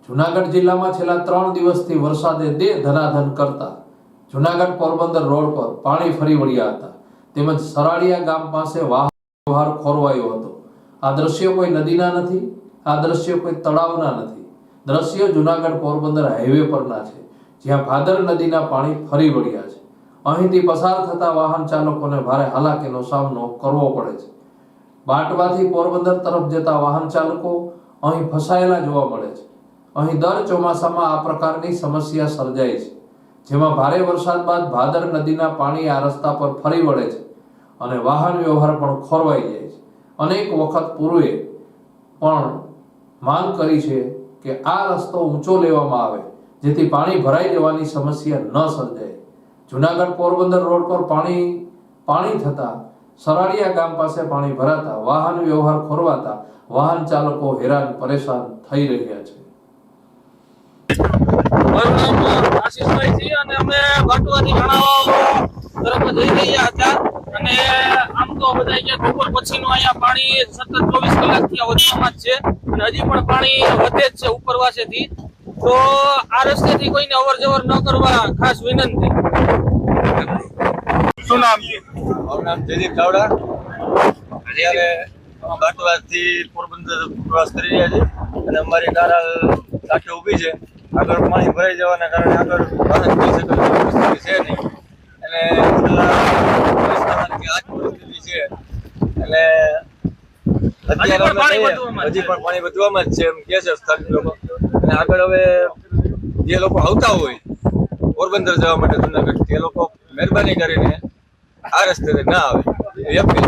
જૂનાગઢ જિલ્લામાં છેલ્લા 3 દિવસથી વરસાદે દે ધનાધન કરતા જૂનાગઢ પોરબંદર રોડ પર પાણી ફરી વળ્યા હતા તેમજ સરાડિયા ગામ પાસે વાહન વ્યવહાર ખોરવાયો હતો। આ દ્રશ્યો કોઈ નદીના નથી, આ દ્રશ્યો કોઈ તળાવના નથી, દ્રશ્યો જૂનાગઢ પોરબંદર હાઈવે પરના છે, જ્યાં ભાદર નદીના પાણી ફરી વળ્યા છે। અહીંથી પસાર થતા વાહન ચાલકોને ભારે હાલાકીનો સામનો કરવો પડે છે। બાટવાથી પોરબંદર તરફ જતા વાહન ચાલકો અહીં ફસાયેલા જોવા મળે છે। અહીં દર ચોમાસામાં આ પ્રકારની સમસ્યા સર્જાય છે, જેમાં ભારે વરસાદ બાદ ભાદર નદીના પાણી આ રસ્તા પર ફરી વળે છે અને વાહન વ્યવહાર પણ ખોરવાઈ જાય છે। અનેક વખત પૂર્વે પણ માંગ કરી છે કે આ રસ્તો ઊંચો લેવામાં આવે જેથી પાણી ભરાઈ જવાની સમસ્યા ન સર્જાય। જૂનાગઢ પોરબંદર રોડ પર પાણી થતા સરાડિયા ગામ પાસે પાણી ભરાતા વાહન વ્યવહાર ખોરવાતા વાહન ચાલકો હેરાન પરેશાન થઈ રહ્યા છે। મારું નામ આશીષભાઈ છે અને અમે બાટવાથી ઘણા તરફ જઈ રહ્યા હતા અને આમ તો બધા કે બપોર પછીનું અહીંયા પાણી સતત 24 કલાકથી વધવામાં જ છે અને હજી પણ પાણી વધે જ છે ઉપરવાસેથી। તો આ રસ્તેથી કોઈને અવર જવર ન કરવા ખાસ વિનંતી। શું નામ છે? મારું નામ જયદીપ ચાવડા। અત્યારે બાટવાથી પોરબંદર પ્રવાસ કરી રહ્યા છે અને અમારી કાર સાથે ઊભી છે। આગળ પાણી ભરાઈ જવાના કારણે આગળ વાહન જઈ શકે પરિસ્થિતિ છે નહીં અને છેલ્લા આજ પરિસ્થિતિ છે અને અત્યારે હજી પણ પાણી વધવામાં જ છે એમ કહે છે સ્થાનિક લોકો। અને આગળ હવે જે લોકો આવતા હોય પોરબંદર જવા માટે જૂનાગઢ, તે લોકો મહેરબાની કરીને આ રસ્તે ના આવે એ અપીલ।